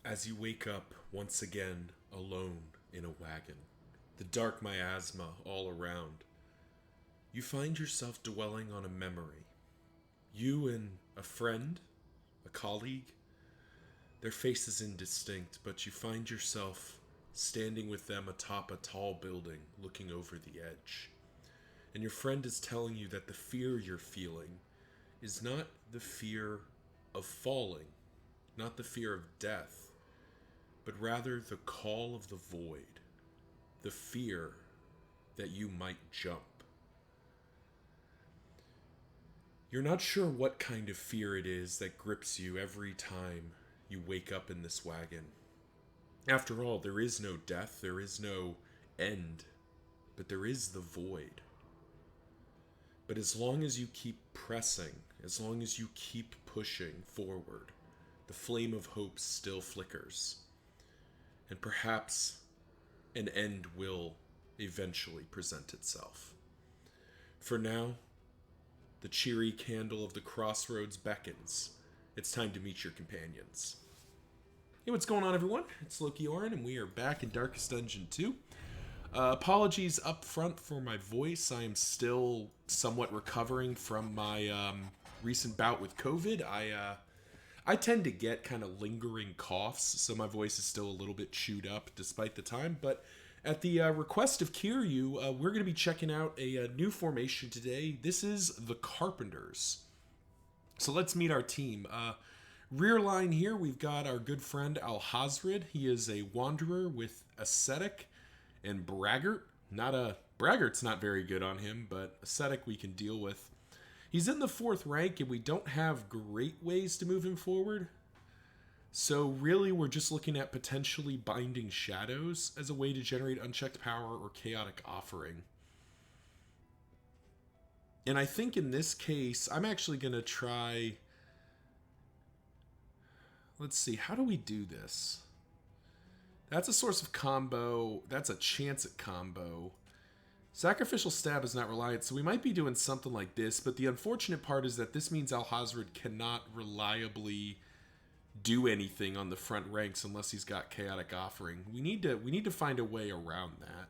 As you wake up once again alone in a wagon, the dark miasma all around, you find yourself dwelling on a memory. You and a friend, a colleague, their faces indistinct, but you find yourself standing with them atop a tall building looking over the edge. And your friend is telling you that the fear you're feeling is not the fear of falling, not the fear of death, but rather the call of the void, the fear that you might jump. You're not sure what kind of fear it is that grips you every time you wake up in this wagon. After all, there is no death, there is no end, but there is the void. But as long as you keep pressing, as long as you keep pushing forward, the flame of hope still flickers. And perhaps an end will eventually present itself. For now, the cheery candle of the crossroads beckons. It's time to meet your companions. Hey, what's going on, everyone? It's Loki Oren, and we are back in Darkest Dungeon 2. Apologies up front for my voice. I am still somewhat recovering from my recent bout with COVID. I tend to get kind of lingering coughs, so my voice is still a little bit chewed up despite the time. But at the request of Kiryu, we're going to be checking out a new formation today. This is the Carpenters. So let's meet our team. Rear line here, we've got our good friend Al-Hazred. He is a wanderer with ascetic and braggart. Braggart's not very good on him, but ascetic we can deal with. He's in the 4th rank, and we don't have great ways to move him forward. So really, we're just looking at potentially binding shadows as a way to generate unchecked power or chaotic offering. And I think in this case, I'm actually going to try... Let's see, how do we do this? That's a source of combo. That's a chance at combo. Sacrificial Stab is not reliant, so we might be doing something like this, but the unfortunate part is that this means Al-Hazred cannot reliably do anything on the front ranks unless he's got Chaotic Offering. We need to find a way around that.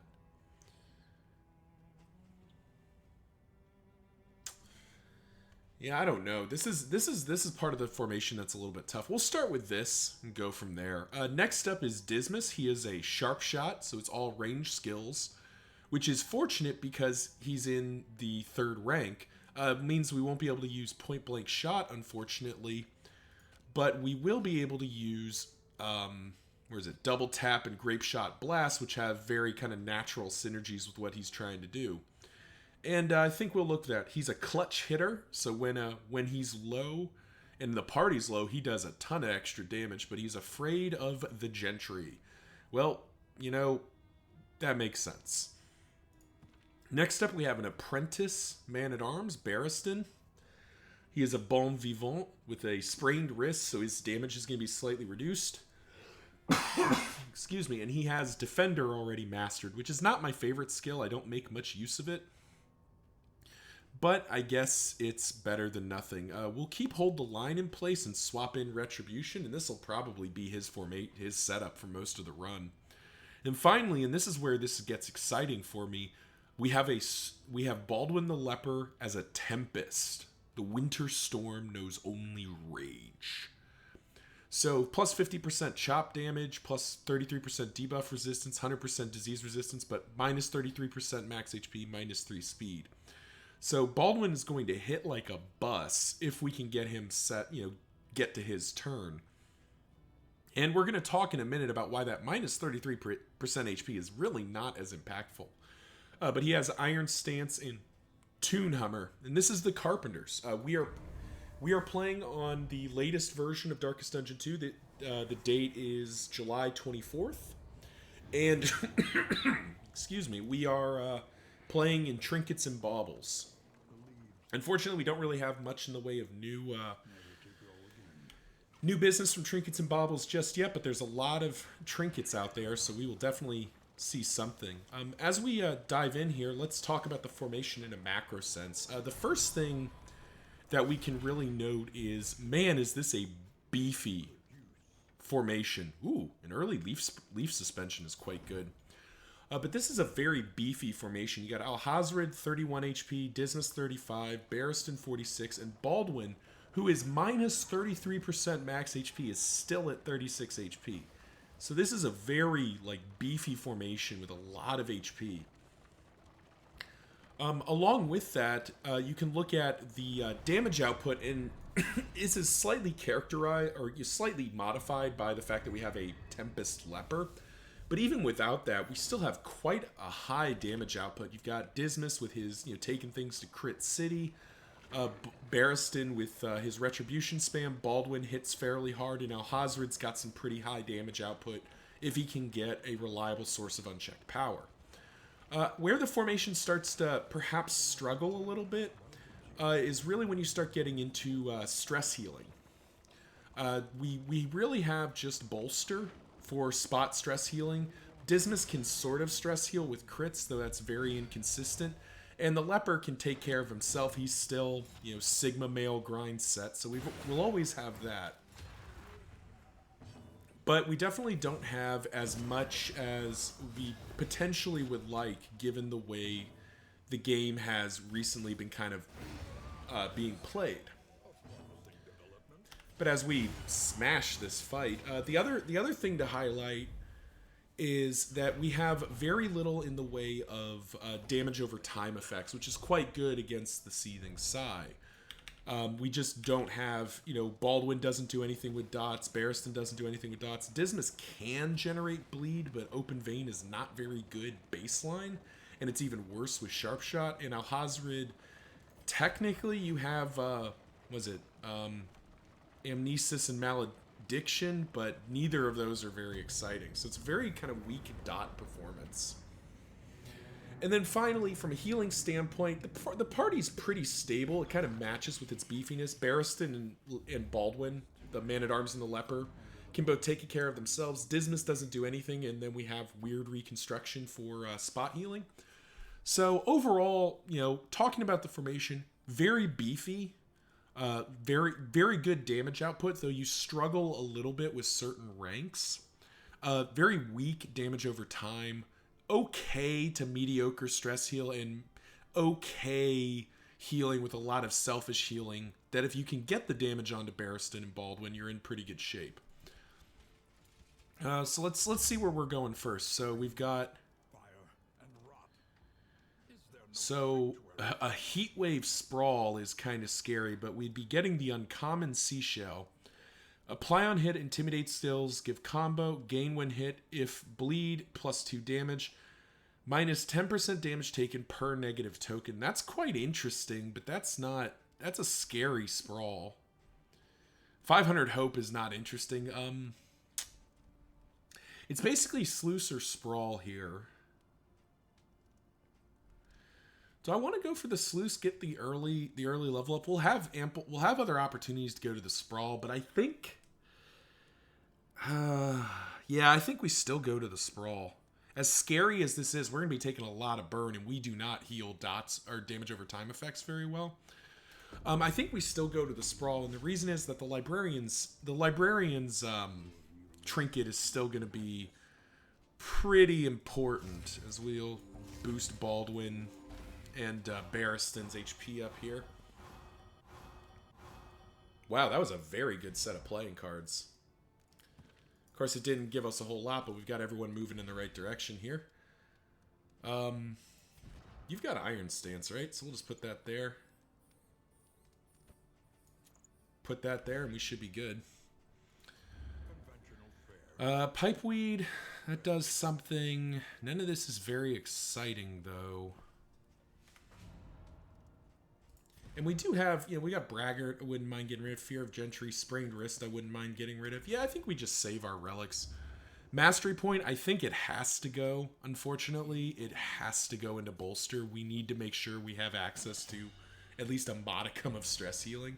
Yeah, I don't know. This is part of the formation that's a little bit tough. We'll start with this and go from there. Next up is Dismas. He is a sharp shot, so it's all range skills, which is fortunate because he's in the 3rd rank. Means we won't be able to use point blank shot, unfortunately, but we will be able to use double tap and grape shot blast, which have very kind of natural synergies with what he's trying to do. And I think we'll look at that. He's a clutch hitter, so when he's low and the party's low, he does a ton of extra damage, but he's afraid of the gentry. Well, that makes sense. Next up, we have an apprentice man-at-arms, Barristan. He is a bon vivant with a sprained wrist, so his damage is going to be slightly reduced. Excuse me, and he has Defender already mastered, which is not my favorite skill. I don't make much use of it. But I guess it's better than nothing. We'll keep Hold the Line in place and swap in Retribution, and this will probably be his setup for most of the run. And finally, and this is where this gets exciting for me, we have Baldwin the Leper as a Tempest. The winter storm knows only rage. So plus 50% chop damage, plus 33% debuff resistance, 100% disease resistance, but minus 33% max HP, minus 3 speed. So Baldwin is going to hit like a bus if we can get him get to his turn. And we're going to talk in a minute about why that minus 33% HP is really not as impactful. But he has Iron Stance and Toonhammer, and this is the Carpenters. We are playing on the latest version of Darkest Dungeon 2. The date is July 24th, and excuse me, we are playing in Trinkets and Baubles. Unfortunately, we don't really have much in the way of new business from Trinkets and Baubles just yet, but there's a lot of trinkets out there, so we will definitely see something. As we dive in here, let's talk about the formation in a macro sense. The first thing that we can really note is, man, is this a beefy formation. Ooh, an early leaf suspension is quite good. But this is a very beefy formation. You got Alhazred, 31 HP, Dismas, 35, Barristan, 46, and Baldwin, who is minus 33% max HP, is still at 36 HP. So this is a very beefy formation with a lot of HP. Along with that, you can look at the damage output, and this is slightly characterized or slightly modified by the fact that we have a Tempest Leper. But even without that, we still have quite a high damage output. You've got Dismas with his, taking things to Crit City. Barristan with his Retribution spam. Baldwin hits fairly hard, and Alhazred's got some pretty high damage output if he can get a reliable source of unchecked power. Where the formation starts to perhaps struggle a little bit is really when you start getting into stress healing. We really have just Bolster for spot stress healing. Dismas can sort of stress heal with crits, though that's very inconsistent. And the Leper can take care of himself. He's still, Sigma male grind set, so we'll always have that. But we definitely don't have as much as we potentially would like, given the way the game has recently been kind of being played. But as we smash this fight, the other thing to highlight is that we have very little in the way of damage over time effects, which is quite good against the Seething Sigh. We just don't have, Baldwin doesn't do anything with dots, Barristan doesn't do anything with dots. Dismas can generate bleed, but Open Vein is not very good baseline, and it's even worse with Sharp Shot. And Alhazred, technically you have, Amnesis and Malediction, but neither of those are very exciting. So it's a very kind of weak dot performance. And then finally, from a healing standpoint, the party's pretty stable. It kind of matches with its beefiness. Barristan and Baldwin, the Man-at-Arms and the Leper, can both take care of themselves. Dismas doesn't do anything, and then we have weird reconstruction for spot healing. So overall, talking about the formation, very beefy. Very, very good damage output, though you struggle a little bit with certain ranks. Very weak damage over time. Okay to mediocre stress heal, and okay healing with a lot of selfish healing. That if you can get the damage onto Barristan and Baldwin, you're in pretty good shape. So let's see where we're going first. So we've got... So a Heatwave Sprawl is kind of scary, but we'd be getting the uncommon Seashell. Apply on hit, intimidate skills, give combo, gain when hit, if bleed, plus 2 damage, minus 10% damage taken per negative token. That's quite interesting, but that's a scary Sprawl. 500 Hope is not interesting. It's basically Sluice or Sprawl here. So I want to go for the Sluice, get the early level up. We'll have other opportunities to go to the Sprawl, but I think, I think we still go to the Sprawl. As scary as this is, we're going to be taking a lot of burn, and we do not heal dots or damage over time effects very well. I think we still go to the Sprawl, and the reason is that the librarian's trinket is still going to be pretty important, as we'll boost Baldwin and Barristan's HP up here. Wow, that was a very good set of playing cards. Of course, it didn't give us a whole lot, but we've got everyone moving in the right direction here. You've got Iron Stance, right? So we'll just put that there. Put that there, and we should be good. Pipeweed, that does something. None of this is very exciting, though. And we do have, we got Braggart, I wouldn't mind getting rid of. Fear of Gentry, Sprained Wrist, I wouldn't mind getting rid of. Yeah, I think we just save our relics. Mastery Point, I think it has to go, unfortunately. It has to go into Bolster. We need to make sure we have access to at least a modicum of stress healing.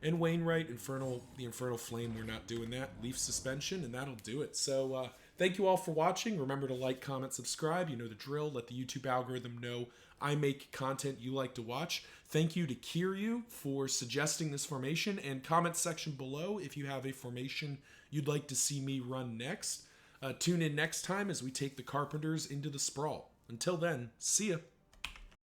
And Wainwright, the Infernal Flame, we're not doing that. Leaf Suspension, and that'll do it. So, Thank you all for watching. Remember to like, comment, subscribe. You know the drill. Let the YouTube algorithm know I make content you like to watch. Thank you to Kiryu for suggesting this formation, and comment section below if you have a formation you'd like to see me run next. Tune in next time as we take the Carpenters into the sprawl. Until then, see ya.